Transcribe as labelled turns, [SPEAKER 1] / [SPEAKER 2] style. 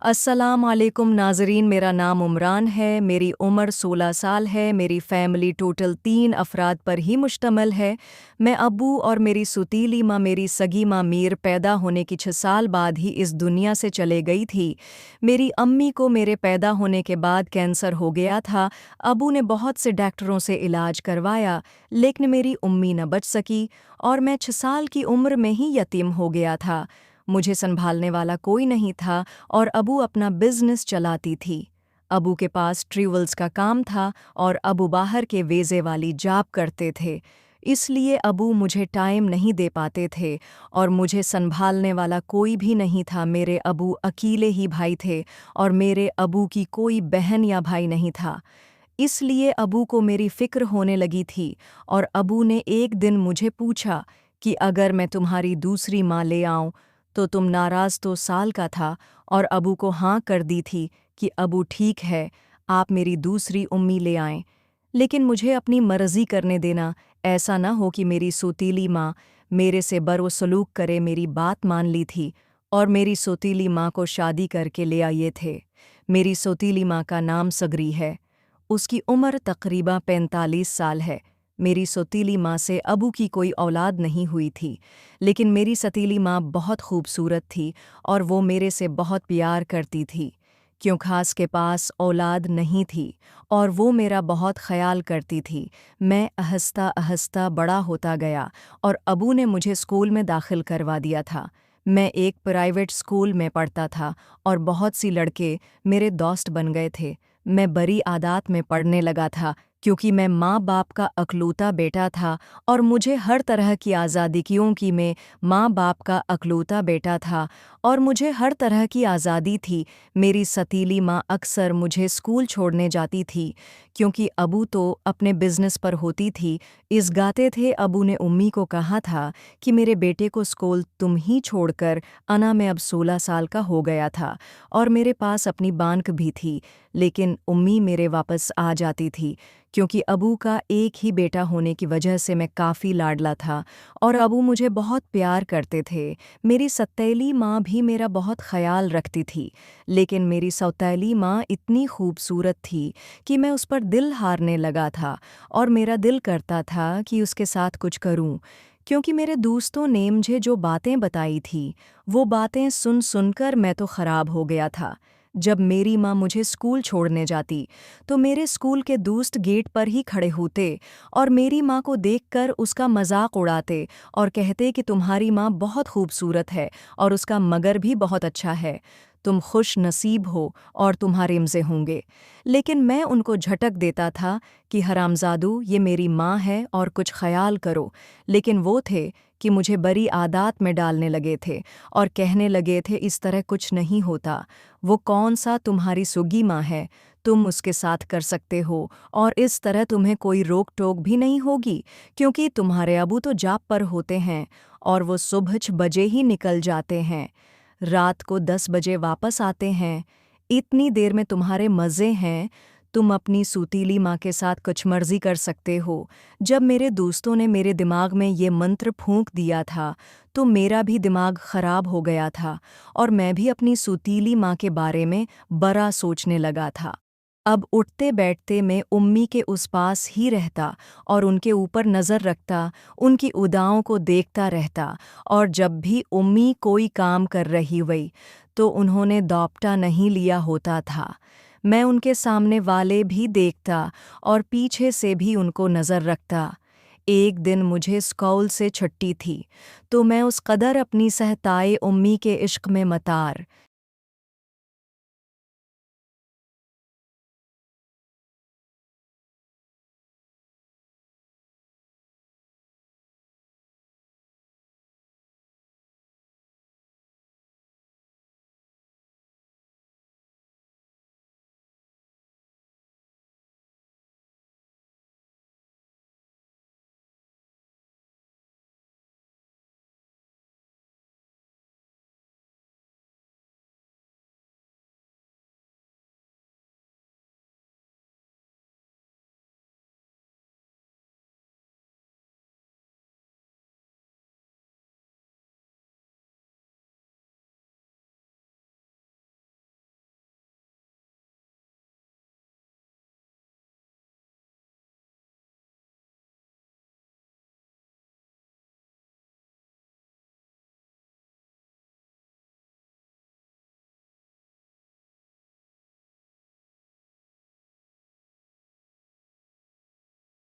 [SPEAKER 1] अस्सलाम वालेकुम नाज़रीन, मेरा नाम उमरान है। मेरी उम्र 16 साल है। मेरी फ़ैमिली टोटल 3 अफ़राद पर ही मुश्तमिल है। मैं अब्बू और मेरी सुतीली माँ, मेरी सगी माँ मीर पैदा होने के 6 साल बाद ही इस दुनिया से चले गई थी। मेरी अम्मी को मेरे पैदा होने के बाद कैंसर हो गया था। अब्बू ने बहुत से डॉक्टरों से इलाज करवाया, लेकिन मेरी उम्मी न बच सकी और मैं 6 साल की उम्र में ही यतीम हो गया था। मुझे संभालने वाला कोई नहीं था और अबू अपना बिजनेस चलाती थी। अबू के पास ट्रैवल्स का काम था और अबू बाहर के वीज़े वाली जॉब करते थे। इसलिए अबू मुझे टाइम नहीं दे पाते थे और मुझे संभालने वाला कोई भी नहीं था। मेरे अबू अकेले ही भाई थे और मेरे अबू की कोई बहन या भाई नहीं था। इसलिए अबू को मेरी फ़िक्र होने लगी थी और अबू ने एक दिन मुझे पूछा कि अगर मैं तुम्हारी दूसरी माँ ले आऊँ तो तुम नाराज़ तो साल का था और अबू को हाँ कर दी थी कि अबू ठीक है, आप मेरी दूसरी उम्मी ले आएं। लेकिन मुझे अपनी मर्ज़ी करने देना, ऐसा ना हो कि मेरी सौतीली माँ मेरे से बरसलूक करे। मेरी बात मान ली थी और मेरी सौतीली माँ को शादी करके ले आए थे। मेरी सौतीली माँ का नाम सगरी है। उसकी उम्र तकरीबन 45 साल है। मेरी सौतीली माँ से अबू की कोई औलाद नहीं हुई थी, लेकिन मेरी सतीली माँ बहुत खूबसूरत थी और वो मेरे से बहुत प्यार करती थी, क्यों खास के पास औलाद नहीं थी और वो मेरा बहुत ख्याल करती थी। मैं आहिस्ता आहिस्ता बड़ा होता गया और अबू ने मुझे स्कूल में दाखिल करवा दिया था। मैं एक प्राइवेट स्कूल में पढ़ता था और बहुत सी लड़के मेरे दोस्त बन गए थे। मैं बड़ी आदात में पढ़ने लगा था क्योंकि मैं माँ बाप का अकलौता बेटा था और मुझे हर तरह की आज़ादी, क्योंकि मैं माँ बाप का अकलौता बेटा था और मुझे हर तरह की आज़ादी थी। मेरी सतीली माँ अक्सर मुझे स्कूल छोड़ने जाती थी क्योंकि अबू तो अपने बिजनेस पर होती थी। इस गाते थे अबू ने उम्मी को कहा था कि मेरे बेटे को स्कूल तुम ही छोड़कर आना। मैं अब 16 साल का हो गया था और मेरे पास अपनी बैंक भी थी, लेकिन उम्मी मेरे वापस आ जाती थी क्योंकि अबू का एक ही बेटा होने की वजह से मैं काफ़ी लाडला था और अबू मुझे बहुत प्यार करते थे। मेरी सौतेली माँ भी मेरा बहुत ख्याल रखती थी, लेकिन मेरी सौतेली माँ इतनी खूबसूरत थी कि मैं उस पर दिल हारने लगा था और मेरा दिल करता था कि उसके साथ कुछ करूं, क्योंकि मेरे दोस्तों ने मुझे जो बातें बताई थी वो बातें सुन सुनकर मैं तो ख़राब हो गया था। जब मेरी माँ मुझे स्कूल छोड़ने जाती तो मेरे स्कूल के दोस्त गेट पर ही खड़े होते और मेरी माँ को देखकर उसका मजाक उड़ाते और कहते कि तुम्हारी माँ बहुत खूबसूरत है और उसका मगर भी बहुत अच्छा है, तुम खुश नसीब हो और तुम्हारे मज़े होंगे। लेकिन मैं उनको झटक देता था कि हरामजादू, ये मेरी माँ है और कुछ ख्याल करो। लेकिन वो थे कि मुझे बड़ी आदत में डालने लगे थे और कहने लगे थे इस तरह कुछ नहीं होता। वो कौन सा तुम्हारी सुगी माँ है, तुम उसके साथ कर सकते हो और इस तरह तुम्हें कोई रोक टोक भी नहीं होगी, क्योंकि तुम्हारे अबू तो जॉब पर होते हैं और वो सुबह 6 बजे ही निकल जाते हैं, रात को 10 बजे वापस आते हैं। इतनी देर में तुम्हारे मज़े हैं, तुम अपनी सूतीली माँ के साथ कुछ मर्जी कर सकते हो। जब मेरे दोस्तों ने मेरे दिमाग में ये मंत्र फूंक दिया था तो मेरा भी दिमाग ख़राब हो गया था और मैं भी अपनी सूतीली माँ के बारे में बड़ा सोचने लगा था। अब उठते बैठते मैं उम्मी के उस पास ही रहता और उनके ऊपर नज़र रखता, उनकी उदाओं को देखता रहता और जब भी उम्मी कोई काम कर रही हुई तो उन्होंने दापटा नहीं लिया होता था। मैं उनके सामने वाले भी देखता और पीछे से भी उनको नज़र रखता। एक दिन मुझे स्कूल से छुट्टी थी तो मैं उस कदर अपनी सहताए उम्मी के इश्क में मतार